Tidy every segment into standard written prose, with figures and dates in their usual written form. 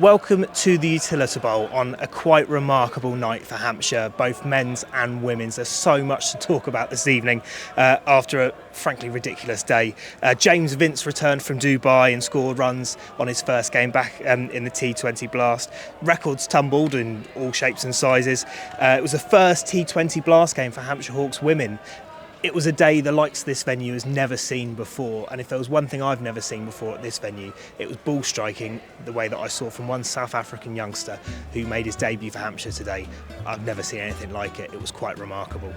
Welcome to the Utility Bowl on a quite remarkable night for Hampshire, both men's and women's. There's so much to talk about this evening after a frankly ridiculous day. James Vince returned from Dubai and scored runs on his first game back in the T20 Blast. Records tumbled in all shapes and sizes. It was the first T20 Blast game for Hampshire Hawks women. It was a day the likes of this venue has never seen before, and if there was one thing I've never seen before at this venue, it was ball striking the way that I saw from one South African youngster who made his debut for Hampshire today. I've never seen anything like it. It was quite remarkable.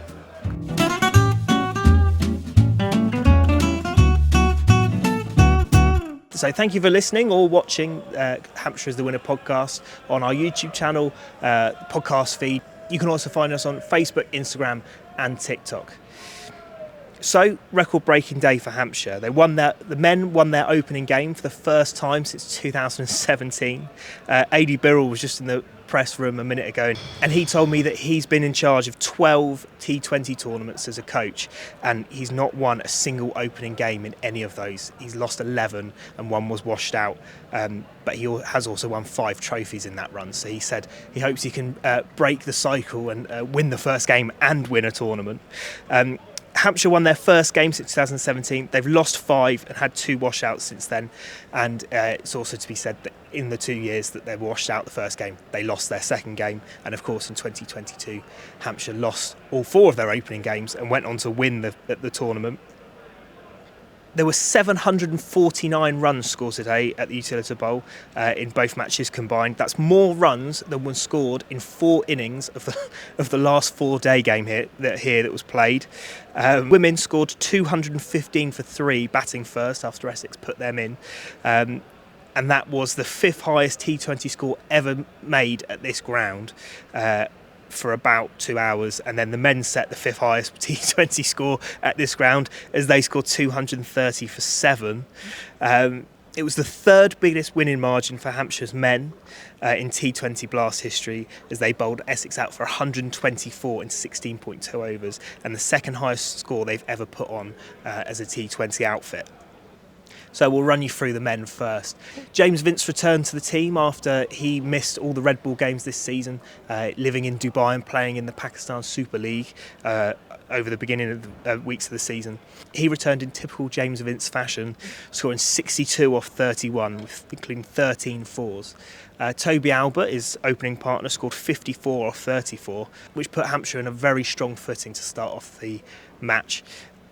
So thank you for listening or watching Hampshire is the Winner podcast on our YouTube channel, podcast feed. You can also find us on Facebook, Instagram and TikTok. So, record-breaking day for Hampshire. The men won their opening game for the first time since 2017. A.D. Birrell was just in the press room a minute ago, and he told me that he's been in charge of 12 T20 tournaments as a coach, and he's not won a single opening game in any of those. He's lost 11, and one was washed out. But he has also won 5 trophies in that run. So he said he hopes he can break the cycle and win the first game and win a tournament. Hampshire won their first game since 2017. They've lost 5 and had 2 washouts since then. And it's also to be said that in the 2 years that they washed out the first game, they lost their second game. And of course, in 2022, Hampshire lost all 4 of their opening games and went on to win the tournament. There were 749 runs scored today at the Utility Bowl in both matches combined. That's more runs than was scored in 4 innings of the last 4-day game that was played. Women scored 215 for 3 batting first after Essex put them in. And that was the 5th highest T20 score ever made at this ground. For about 2 hours, and then the men set the 5th highest T20 score at this ground as they scored 230 for 7. It was the 3rd biggest winning margin for Hampshire's men in T20 Blast history as they bowled Essex out for 124 in 16.2 overs, and the 2nd highest score they've ever put on as a T20 outfit. So we'll run you through the men first. James Vince returned to the team after he missed all the Red Bull games this season, living in Dubai and playing in the Pakistan Super League over the beginning of the weeks of the season. He returned in typical James Vince fashion, scoring 62 off 31, including 13 fours. Toby Albert, his opening partner, scored 54 off 34, which put Hampshire in a very strong footing to start off the match.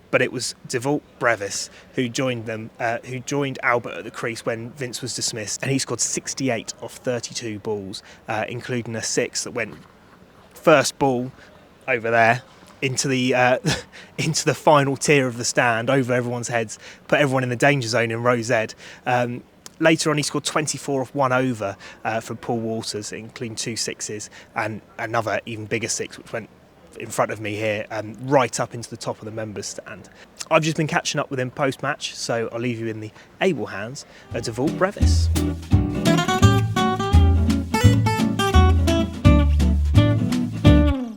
But it was Dewald Brevis who joined Albert at the crease when Vince was dismissed, and he scored 68 off 32 balls, including a 6 that went first ball over there into the final tier of the stand, over everyone's heads, put everyone in the danger zone in row Z. Later on, he scored 24 off 1 over from Paul Walters, including 2 sixes, and another even bigger 6, which went in front of me here, right up into the top of the members' stand. I've just been catching up with him post-match, so I'll leave you in the able hands of Dewald Brevis.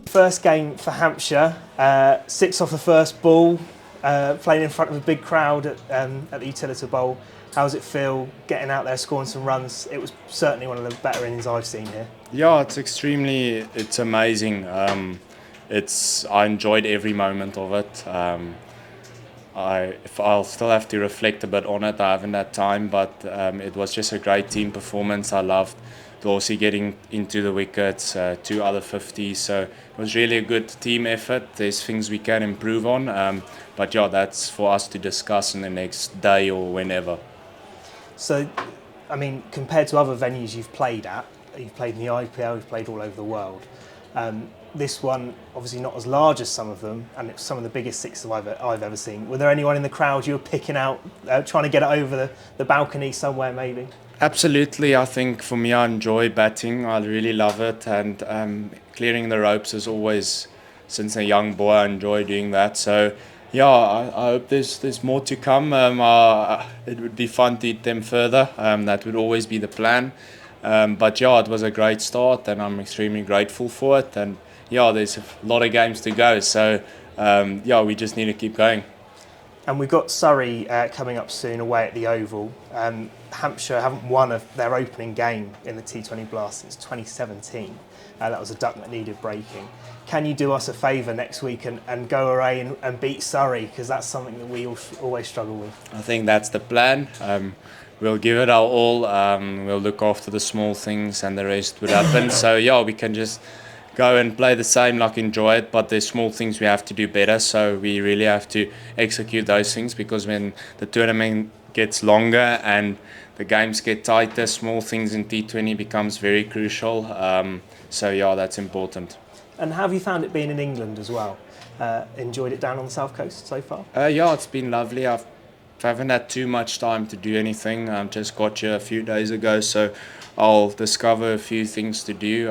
First game for Hampshire, 6 off the first ball, playing in front of a big crowd at the Utility Bowl. How does it feel getting out there, scoring some runs? It was certainly one of the better innings I've seen here. Yeah, it's amazing. I enjoyed every moment of it. I'll still have to reflect a bit on it. I haven't had time, but it was just a great team performance. I loved Dorsey getting into the wickets, 2 other 50s. So it was really a good team effort. There's things we can improve on, but yeah, that's for us to discuss in the next day or whenever. So, I mean, compared to other venues you've played at, you've played in the IPL, you've played all over the world. This one, obviously not as large as some of them, and it's some of the biggest sixes I've ever seen. Were there anyone in the crowd you were picking out, trying to get it over the balcony somewhere maybe? Absolutely. I think for me, I enjoy batting. I really love it, and clearing the ropes is always, since a young boy, I enjoy doing that. So yeah, I hope there's more to come. It would be fun to hit them further. That would always be the plan. But yeah, it was a great start, and I'm extremely grateful for it. And yeah, there's a lot of games to go, so yeah, we just need to keep going. And we've got Surrey coming up soon away at the Oval. Hampshire haven't won their opening game in the T20 Blast since 2017. That was a duck that needed breaking. Can you do us a favour next week and go away and beat Surrey? Because that's something that we always struggle with. I think that's the plan. We'll give it our all. We'll look after the small things and the rest would happen. So yeah, we can just go and play the same, like enjoy it, but there's small things we have to do better. So we really have to execute those things, because when the tournament gets longer and the games get tighter, small things in T20 becomes very crucial. So yeah, that's important. And how have you found it being in England as well? Enjoyed it down on the south coast so far? Yeah, it's been lovely. I haven't had too much time to do anything. I just got here a few days ago, so I'll discover a few things to do.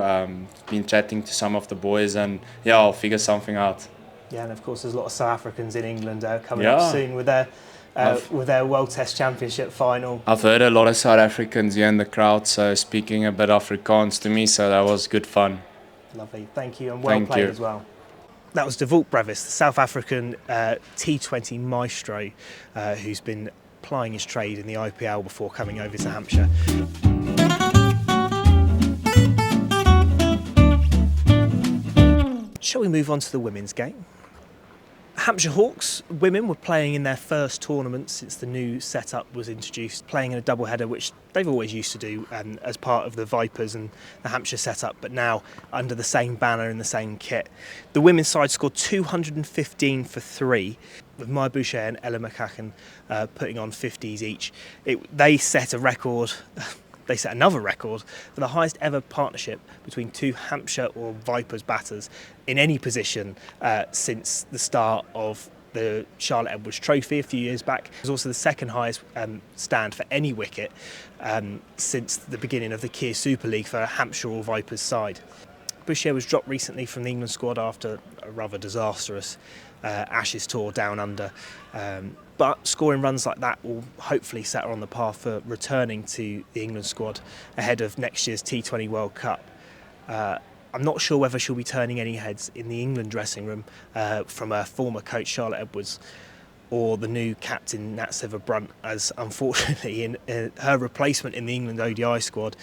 Been chatting to some of the boys, and yeah, I'll figure something out. Yeah, and of course there's a lot of South Africans in England coming up soon with their World Test Championship final. I've heard a lot of South Africans here in the crowd, so speaking a bit Afrikaans to me, so that was good fun. Lovely, thank you, and well played as well. That was Dewald Brevis, the South African T20 maestro, who's been plying his trade in the IPL before coming over to Hampshire. Shall we move on to the women's game? Hampshire Hawks women were playing in their first tournament since the new setup was introduced, playing in a double-header, which they've always used to do as part of the Vipers and the Hampshire setup, but now under the same banner in the same kit. The women's side scored 215 for 3, with Maya Boucher and Ella McCacken putting on 50s each. They set a record. They set another record for the highest ever partnership between two Hampshire or Vipers batters in any position since the start of the Charlotte Edwards Trophy a few years back. It was also the second highest stand for any wicket since the beginning of the Kia Super League for a Hampshire or Vipers side. Boucher was dropped recently from the England squad after a rather disastrous Ashes tour down under. But scoring runs like that will hopefully set her on the path for returning to the England squad ahead of next year's T20 World Cup. I'm not sure whether she'll be turning any heads in the England dressing room from her former coach Charlotte Edwards or the new captain Nat Siver-Brunt, as unfortunately in her replacement in the England ODI squad,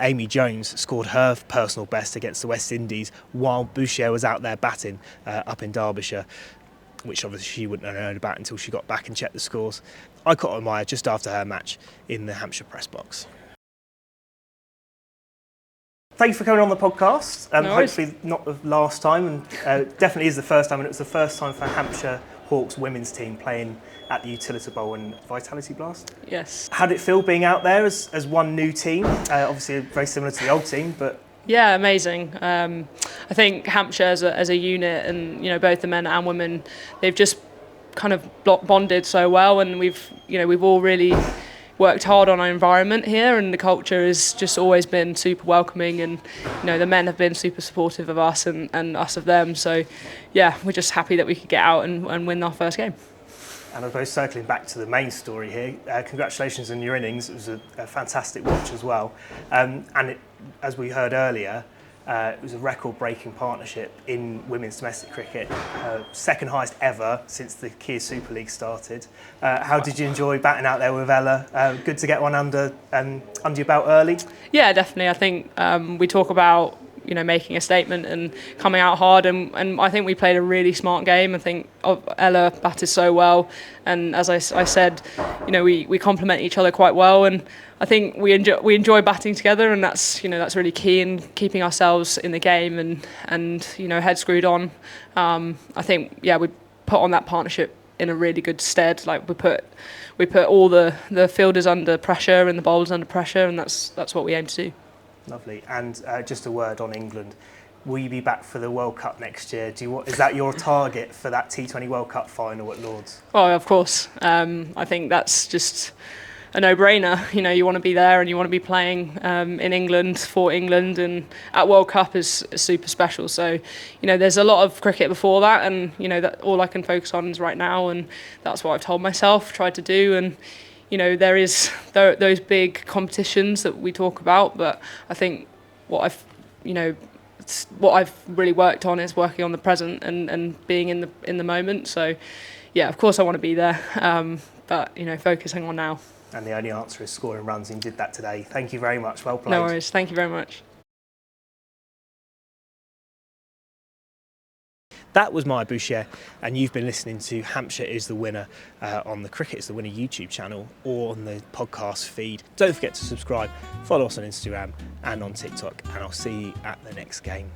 Amy Jones, scored her personal best against the West Indies while Boucher was out there batting up in Derbyshire, which obviously she wouldn't have known about until she got back and checked the scores. I caught Maya just after her match in the Hampshire press box. Thank you for coming on the podcast. Hopefully not the last time, and definitely is the first time, and it was the first time for Hampshire Hawks women's team playing at the Utility Bowl and Vitality Blast. Yes. How did it feel being out there as one new team? Obviously very similar to the old team, but... Yeah, amazing. I think Hampshire as a unit, and both the men and women, they've just kind of bonded so well, and we've all really worked hard on our environment here, and the culture has just always been super welcoming, and the men have been super supportive of us and us of them. So yeah, we're just happy that we could get out and win our first game. And I suppose circling back to the main story here, congratulations on your innings. It was a fantastic watch as well. As we heard earlier, it was a record-breaking partnership in women's domestic cricket, second highest ever since the Kia Super League started. How did you enjoy batting out there with Ella? Good to get one under your belt early? Yeah, definitely. I think we talk about making a statement and coming out hard, and I think we played a really smart game. I think Ella batted so well, and as I said, we complement each other quite well, and I think we enjoy batting together, and that's really key in keeping ourselves in the game and head screwed on. I think we put on that partnership in a really good stead. Like we put all the fielders under pressure and the bowlers under pressure, and that's what we aim to do. Lovely. And just a word on England. Will you be back for the World Cup next year? Is that your target for that T20 World Cup final at Lord's? Oh, of course. I think that's just a no-brainer. You want to be there and you want to be playing in England for England, and at World Cup is super special. So, there's a lot of cricket before that, and that all I can focus on is right now, and that's what I've told myself, tried to do, and there is those big competitions that we talk about, but I think what I've really worked on is working on the present and being in the moment. So, yeah, of course I want to be there, but focusing on now. And the only answer is scoring runs, and you did that today. Thank you very much. Well played. No worries. Thank you very much. That was Maya Boucher, and you've been listening to Hampshire is the Winner on the Cricket is the Winner YouTube channel or on the podcast feed. Don't forget to subscribe, follow us on Instagram and on TikTok, and I'll see you at the next game.